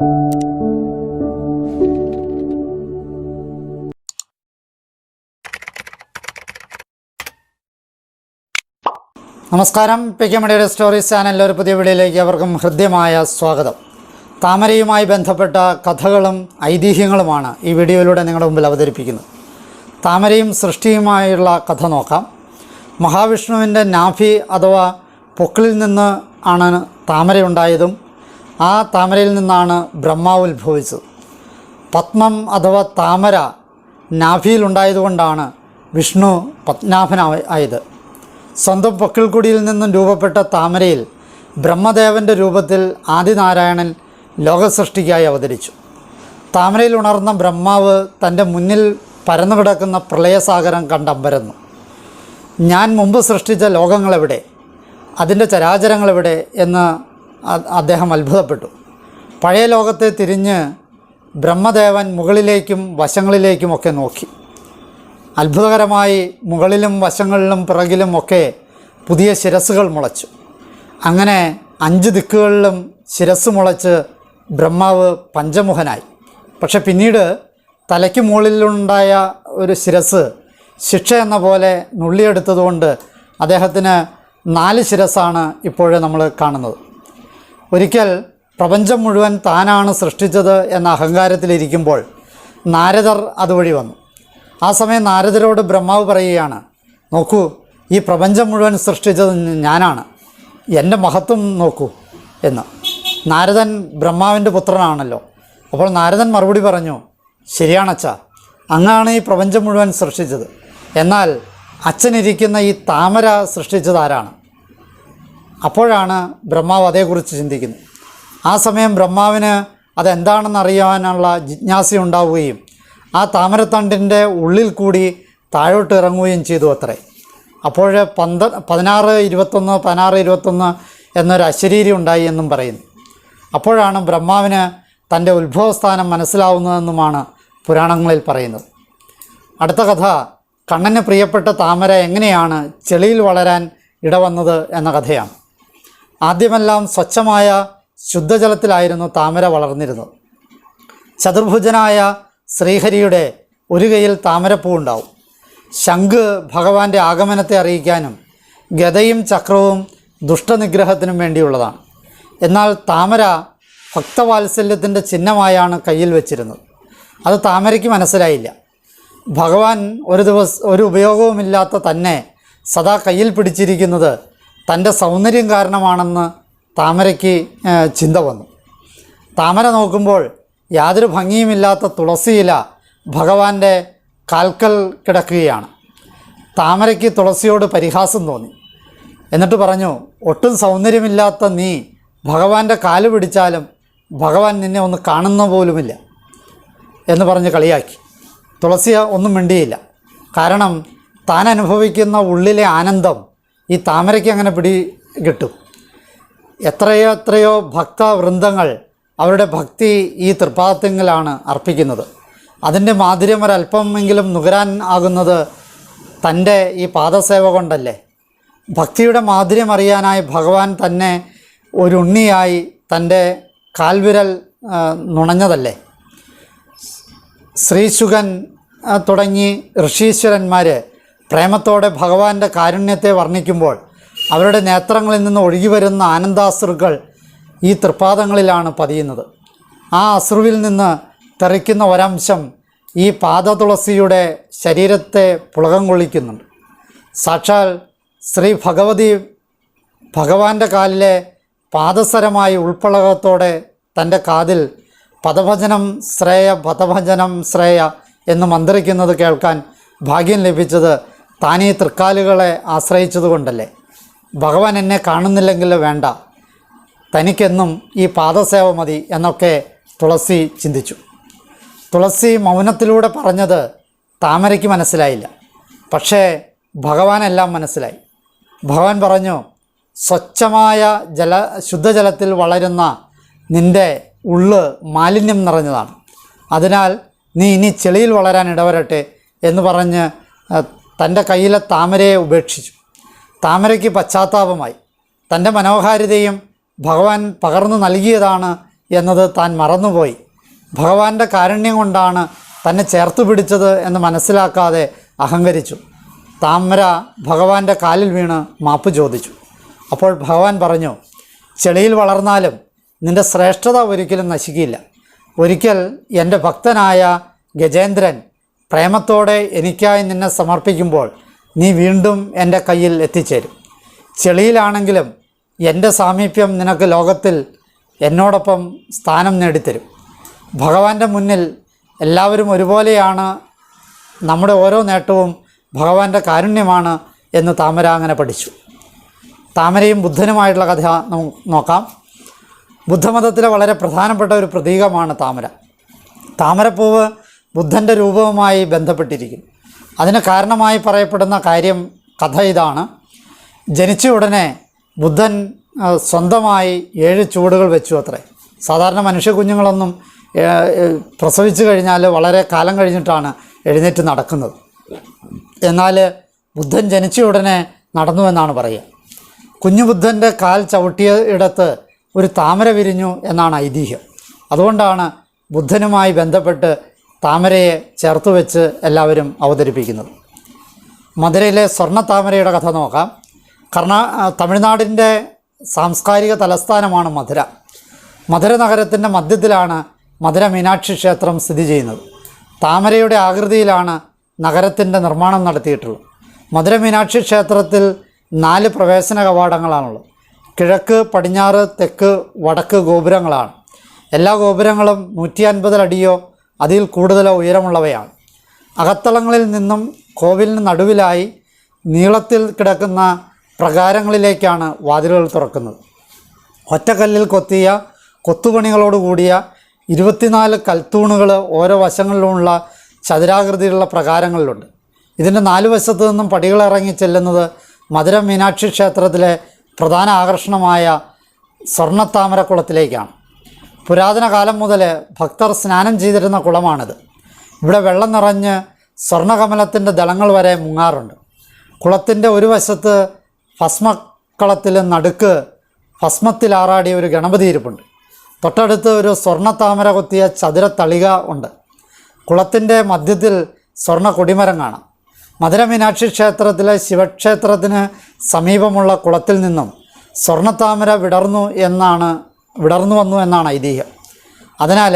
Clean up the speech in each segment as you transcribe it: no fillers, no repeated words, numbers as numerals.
നമസ്കാരം, P K മണിയുടെ stories ചാനലിലെ ഒരു പുതിയ വീഡിയോയിലേക്ക് അവർക്കും ഹൃദ്യമായ സ്വാഗതം. താമരയുമായി ബന്ധപ്പെട്ട കഥകളും ഐതിഹ്യങ്ങളുമാണ് ഈ വീഡിയോയിലൂടെ നിങ്ങളുടെ മുമ്പിൽ അവതരിപ്പിക്കുന്നത്. താമരയും സൃഷ്ടിയുമായുള്ള കഥ നോക്കാം. മഹാവിഷ്ണുവിൻ്റെ നാഭി അഥവാ പൊക്കിളിൽ നിന്ന് ആണ് താമരയുണ്ടായതും ആ താമരയിൽ നിന്നാണ് ബ്രഹ്മാവ് ഉത്ഭവിച്ചത്. പത്മം അഥവാ താമര നാഭിയിലുണ്ടായതുകൊണ്ടാണ് വിഷ്ണു പത്മനാഭനായത്. സ്വന്തം പൊക്കിൾക്കുടിയിൽ നിന്നും രൂപപ്പെട്ട താമരയിൽ ബ്രഹ്മദേവൻ്റെ രൂപത്തിൽ ആദിനാരായണൻ ലോകസൃഷ്ടിക്കായി അവതരിച്ചു. താമരയിൽ ഉണർന്ന ബ്രഹ്മാവ് തൻ്റെ മുന്നിൽ പരന്നു കിടക്കുന്ന പ്രളയസാഗരം കണ്ടമ്പരന്നു. ഞാൻ മുമ്പ് സൃഷ്ടിച്ച ലോകങ്ങളെവിടെ, അതിൻ്റെ ചരാചരങ്ങളെവിടെ എന്ന് അദ്ദേഹം അത്ഭുതപ്പെട്ടു. പഴയ ലോകത്തെ തിരിഞ്ഞ് ബ്രഹ്മദേവൻ മുകളിലേക്കും വശങ്ങളിലേക്കുമൊക്കെ നോക്കി. അത്ഭുതകരമായി മുകളിലും വശങ്ങളിലും പിറകിലും ഒക്കെ പുതിയ ശിരസ്സുകൾ മുളച്ചു. അങ്ങനെ 5 ദിക്കുകളിലും ശിരസ് മുളച്ച് ബ്രഹ്മാവ് പഞ്ചമുഖനായി. പക്ഷെ പിന്നീട് തലയ്ക്ക് മുകളിലുണ്ടായ ഒരു ശിരസ് ശിക്ഷ എന്ന പോലെ നുള്ളിയെടുത്തതുകൊണ്ട് അദ്ദേഹത്തിന് 4 ശിരസ്സാണ് ഇപ്പോഴേ നമ്മൾ കാണുന്നത്. ഒരിക്കൽ പ്രപഞ്ചം മുഴുവൻ താനാണ് സൃഷ്ടിച്ചത് എന്ന അഹങ്കാരത്തിലിരിക്കുമ്പോൾ നാരദർ അതുവഴി വന്നു. ആ സമയം നാരദരോട് ബ്രഹ്മാവ് പറയുകയാണ്, നോക്കൂ, ഈ പ്രപഞ്ചം മുഴുവൻ സൃഷ്ടിച്ചത് ഞാനാണ്, എൻ്റെ മഹത്വം നോക്കൂ എന്ന്. നാരദൻ ബ്രഹ്മാവിൻ്റെ പുത്രനാണല്ലോ. അപ്പോൾ നാരദൻ മറുപടി പറഞ്ഞു, ശരിയാണച്ഛാ, അങ്ങാണ് ഈ പ്രപഞ്ചം മുഴുവൻ സൃഷ്ടിച്ചത്. എന്നാൽ അച്ഛനിരിക്കുന്ന ഈ താമര സൃഷ്ടിച്ചത് ആരാണ്? അപ്പോഴാണ് ബ്രഹ്മാവ് അതേക്കുറിച്ച് ചിന്തിക്കുന്നത്. ആ സമയം ബ്രഹ്മാവിന് അതെന്താണെന്ന് അറിയാനുള്ള ജിജ്ഞാസയുണ്ടാവുകയും ആ താമരത്തണ്ടിൻ്റെ ഉള്ളിൽ കൂടി താഴോട്ട് ഇറങ്ങുകയും ചെയ്തു അത്രേ. അപ്പോൾ 1621 എന്നൊരു അശരീരി ഉണ്ടായി എന്നും പറയുന്നു. അപ്പോഴാണ് ബ്രഹ്മാവിന് തൻ്റെ ഉത്ഭവസ്ഥാനം മനസ്സിലാവുന്നതെന്നുമാണ് പുരാണങ്ങളിൽ പറയുന്നത്. അടുത്ത കഥ കണ്ണന് പ്രിയപ്പെട്ട താമര എങ്ങനെയാണ് ചെളിയിൽ വളരാൻ ഇടവന്നത് എന്ന കഥയാണ്. ആദ്യമെല്ലാം സ്വച്ഛമായ ശുദ്ധജലത്തിലായിരുന്നു താമര വളർന്നിരുന്നത്. ചതുർഭുജനായ ശ്രീഹരിയുടെ ഒരു കൈയിൽ താമരപ്പൂ ഉണ്ടാവും. ശംഖ് ഭഗവാന്റെ ആഗമനത്തെ അറിയിക്കാനും ഗദയും ചക്രവും ദുഷ്ടനിഗ്രഹത്തിനും വേണ്ടിയുള്ളതാണ്. എന്നാൽ താമര ഭക്തവാത്സല്യത്തിൻ്റെ ചിഹ്നമായാണ് കയ്യിൽ വെച്ചിരുന്നത്. അത് താമരയ്ക്ക് മനസ്സിലായില്ല. ഭഗവാൻ ഒരു ഉപയോഗവുമില്ലാത്ത തന്നെ സദാ കയ്യിൽ പിടിച്ചിരിക്കുന്നത് തൻ്റെ സൗന്ദര്യം കാരണമാണെന്ന് താമരയ്ക്ക് ചിന്ത വന്നു. താമര നോക്കുമ്പോൾ യാതൊരു ഭംഗിയുമില്ലാത്ത തുളസിയില ഭഗവാന്റെ കാൽക്കൽ കിടക്കുകയാണ്. താമരയ്ക്ക് തുളസിയോട് പരിഹാസം തോന്നി. എന്നിട്ട് പറഞ്ഞു, ഒട്ടും സൗന്ദര്യമില്ലാത്ത നീ ഭഗവാന്റെ കാല് പിടിച്ചാലും ഭഗവാൻ നിന്നെ ഒന്ന് കാണുന്ന പോലുമില്ല എന്ന് പറഞ്ഞ് കളിയാക്കി. തുളസി ഒന്നും മിണ്ടിയില്ല. കാരണം താൻ അനുഭവിക്കുന്ന ഉള്ളിലെ ആനന്ദം ഈ താമരയ്ക്ക് അങ്ങനെ കിട്ടും. എത്രയോ ഭക്തവൃന്ദങ്ങൾ അവരുടെ ഭക്തി ഈ തൃപ്പാദത്തിങ്കലാണ് അർപ്പിക്കുന്നത്. അതിൻ്റെ മാധുര്യം ഒരല്പമെങ്കിലും നുകരാൻ ആകുന്നത് തൻ്റെ ഈ പാദസേവ കൊണ്ടല്ലേ. ഭക്തിയുടെ മാധുര്യം അറിയാനായി ഭഗവാൻ തന്നെ ഒരു ഉണ്ണിയായി തൻ്റെ കാൽവിരൽ നുണഞ്ഞതല്ലേ. ശ്രീശുകൻ തുടങ്ങി ഋഷീശ്വരന്മാർ പ്രേമത്തോടെ ഭഗവാന്റെ കാരുണ്യത്തെ വർണ്ണിക്കുമ്പോൾ അവരുടെ നേത്രങ്ങളിൽ നിന്ന് ഒഴുകി വരുന്ന ആനന്ദാശ്രുക്കൾ ഈ തൃപ്പാദങ്ങളിലാണ് പതിയുന്നത്. ആ അശ്രുവിൽ നിന്ന് തെറിക്കുന്ന ഒരംശം ഈ പാദതുളസിയുടെ ശരീരത്തെ പുളകം കൊള്ളിക്കുന്നുണ്ട്. സാക്ഷാൽ ശ്രീ ഭഗവതി ഭഗവാന്റെ കാലിലെ പാദസരമായി ഉൾപ്പളകത്തോടെ തൻ്റെ കാതിൽ പദഭജനം ശ്രേയ എന്ന് മന്ത്രിക്കുന്നത് കേൾക്കാൻ ഭാഗ്യം ലഭിച്ചത് താനീ തൃക്കാലുകളെ ആശ്രയിച്ചതുകൊണ്ടല്ലേ. ഭഗവാൻ എന്നെ കാണുന്നില്ലെങ്കിൽ വേണ്ട, തനിക്കെന്നും ഈ പാദസേവ മതി എന്നൊക്കെ തുളസി ചിന്തിച്ചു. തുളസി മൗനത്തിലൂടെ പറഞ്ഞത് താമരയ്ക്ക് മനസ്സിലായില്ല. പക്ഷേ ഭഗവാനെല്ലാം മനസ്സിലായി. ഭഗവാൻ പറഞ്ഞു, സ്വച്ഛമായ ശുദ്ധജലത്തിൽ വളരുന്ന നിൻ്റെ ഉള്ള് മാലിന്യം നിറഞ്ഞതാണ്. അതിനാൽ നീ ഇനി ചെളിയിൽ വളരാൻ ഇടവരട്ടെ എന്ന് പറഞ്ഞ് തൻ്റെ കയ്യിലെ താമരയെ ഉപേക്ഷിച്ചു. താമരയ്ക്ക് പശ്ചാത്താപമായി. തൻ്റെ മനോഹാരിതയും ഭഗവാൻ പകർന്നു നൽകിയതാണ് എന്നത് താൻ മറന്നുപോയി. ഭഗവാന്റെ കാരുണ്യം കൊണ്ടാണ് തന്നെ ചേർത്ത് പിടിച്ചത് എന്ന് മനസ്സിലാക്കാതെ അഹങ്കരിച്ചു. താമര ഭഗവാന്റെ കാലിൽ വീണ് മാപ്പ് ചോദിച്ചു. അപ്പോൾ ഭഗവാൻ പറഞ്ഞു, ചെളിയിൽ വളർന്നാലും നിൻ്റെ ശ്രേഷ്ഠത ഒരിക്കലും നശിക്കില്ല. ഒരിക്കൽ എൻ്റെ ഭക്തനായ ഗജേന്ദ്രൻ പ്രേമത്തോടെ എനിക്കായി നിന്നെ സമർപ്പിക്കുമ്പോൾ നീ വീണ്ടും എൻ്റെ കയ്യിൽ എത്തിച്ചേരും. ചെളിയിലാണെങ്കിലും എൻ്റെ സാമീപ്യം നിനക്ക് ലോകത്തിൽ എന്നോടൊപ്പം സ്ഥാനം നേടിത്തരും. ഭഗവാന്റെ മുന്നിൽ എല്ലാവരും ഒരുപോലെയാണ്. നമ്മുടെ ഓരോ നേട്ടവും ഭഗവാന്റെ കാരുണ്യമാണ് എന്ന് താമര അങ്ങനെ പഠിച്ചു. താമരയും ബുദ്ധനുമായിട്ടുള്ള കഥ നോക്കാം. ബുദ്ധമതത്തിലെ വളരെ പ്രധാനപ്പെട്ട ഒരു പ്രതീകമാണ് താമര. താമരപ്പൂവ് ബുദ്ധൻ്റെ രൂപവുമായി ബന്ധപ്പെട്ടിരിക്കുന്നു. അതിന് കാരണമായി പറയപ്പെടുന്ന കഥ ഇതാണ്. ജനിച്ച ഉടനെ ബുദ്ധൻ സ്വന്തമായി 7 ചുവടുകൾ വെച്ചു അത്രേ. സാധാരണ മനുഷ്യ കുഞ്ഞുങ്ങളൊന്നും പ്രസവിച്ചു കഴിഞ്ഞാൽ വളരെ കാലം കഴിഞ്ഞിട്ടാണ് എഴുന്നേറ്റ് നടക്കുന്നത്. എന്നാൽ ബുദ്ധൻ ജനിച്ച ഉടനെ നടന്നു എന്നാണ് പറയുക. കുഞ്ഞു ബുദ്ധൻ്റെ കാൽ ചവിട്ടിയ ഇടത്ത് ഒരു താമര വിരിഞ്ഞു എന്നാണ് ഐതിഹ്യം. അതുകൊണ്ടാണ് ബുദ്ധനുമായി ബന്ധപ്പെട്ട് താമരയെ ചേർത്ത് വെച്ച് എല്ലാവരും അവതരിപ്പിക്കുന്നത്. മധുരയിലെ സ്വർണ്ണ താമരയുടെ കഥ നോക്കാം. തമിഴ്നാടിൻ്റെ സാംസ്കാരിക തലസ്ഥാനമാണ് മധുര. മധുര നഗരത്തിൻ്റെ മധ്യത്തിലാണ് മധുര മീനാക്ഷി ക്ഷേത്രം സ്ഥിതി ചെയ്യുന്നത്. താമരയുടെ ആകൃതിയിലാണ് നഗരത്തിൻ്റെ നിർമ്മാണം നടത്തിയിട്ടുള്ളത്. മധുര മീനാക്ഷി ക്ഷേത്രത്തിൽ 4 പ്രവേശന കവാടങ്ങളാണുള്ളത്. കിഴക്ക്, പടിഞ്ഞാറ്, തെക്ക്, വടക്ക് ഗോപുരങ്ങളാണ്. എല്ലാ ഗോപുരങ്ങളും 150 അടിയോ അതിൽ കൂടുതലോ ഉയരമുള്ളവയാണ്. അകത്തളങ്ങളിൽ നിന്നും കോവിലിന് നടുവിലായി നീളത്തിൽ കിടക്കുന്ന പ്രകാരങ്ങളിലേക്കാണ് വാതിലുകൾ തുറക്കുന്നത്. ഒറ്റക്കല്ലിൽ കൊത്തിയ കൊത്തുപണികളോടുകൂടിയ 24 കൽത്തൂണുകൾ ഓരോ വശങ്ങളിലുമുള്ള ചതുരാകൃതിയിലുള്ള പ്രകാരങ്ങളിലുണ്ട്. ഇതിൻ്റെ 4 വശത്തു നിന്നും പടികളിറങ്ങി ചെല്ലുന്നത് മധുര മീനാക്ഷി ക്ഷേത്രത്തിലെ പ്രധാന ആകർഷണമായ സ്വർണ്ണത്താമരക്കുളത്തിലേക്കാണ്. പുരാതന കാലം മുതൽ ഭക്തർ സ്നാനം ചെയ്തിരുന്ന കുളമാണിത്. ഇവിടെ വെള്ളം നിറഞ്ഞ് സ്വർണ്ണകമലത്തിൻ്റെ ദളങ്ങൾ വരെ മുങ്ങാറുണ്ട്. കുളത്തിൻ്റെ ഒരു വശത്ത് ഭസ്മക്കളത്തിൽ നടുക്ക് ഭസ്മത്തിലാറാടിയ ഒരു ഗണപതി ഇരിപ്പുണ്ട്. തൊട്ടടുത്ത് ഒരു സ്വർണ്ണത്താമര കൊത്തിയ ചതുര തളിക ഉണ്ട്. കുളത്തിൻ്റെ മധ്യത്തിൽ സ്വർണ്ണ കൊടിമരം കാണാം. മധുര മീനാക്ഷി ക്ഷേത്രത്തിലെ ശിവക്ഷേത്രത്തിന് സമീപമുള്ള കുളത്തിൽ നിന്നും സ്വർണ്ണത്താമര വിടർന്നു വന്നു എന്നാണ് ഐതിഹ്യം. അതിനാൽ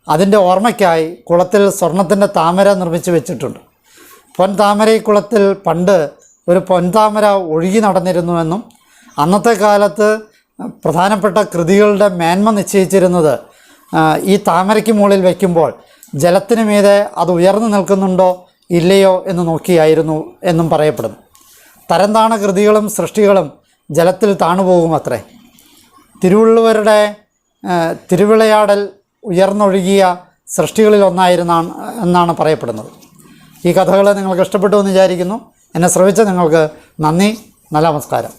അതിൻ്റെ ഓർമ്മയ്ക്കായി കുളത്തിൽ സ്വർണത്തിൻ്റെ താമര നിർമ്മിച്ച് വെച്ചിട്ടുണ്ട്. പൊൻതാമര കുളത്തിൽ പണ്ട് ഒരു പൊൻതാമര ഒഴുകി നടന്നിരുന്നുവെന്നും അന്നത്തെ കാലത്ത് പ്രധാനപ്പെട്ട കൃതികളുടെ മേന്മ നിശ്ചയിച്ചിരുന്നത് ഈ താമരയ്ക്ക് മുകളിൽ വയ്ക്കുമ്പോൾ ജലത്തിന് മീതെ അത് ഉയർന്നു നിൽക്കുന്നുണ്ടോ ഇല്ലയോ എന്ന് നോക്കിയായിരുന്നു എന്നും പറയപ്പെടുന്നു. തരംതാണ കൃതികളും സൃഷ്ടികളും ജലത്തിൽ താണുപോകും അത്രേ. തിരുവള്ളുവരുടെ തിരുവിളയാടൽ ഉയർന്നൊഴുകിയ സൃഷ്ടികളിൽ എന്നാണ് പറയപ്പെടുന്നത്. ഈ കഥകൾ നിങ്ങൾക്ക് ഇഷ്ടപ്പെട്ടു എന്ന് വിചാരിക്കുന്നു. എന്നെ ശ്രവിച്ച നിങ്ങൾക്ക് നന്ദി. നല്ല നമസ്കാരം.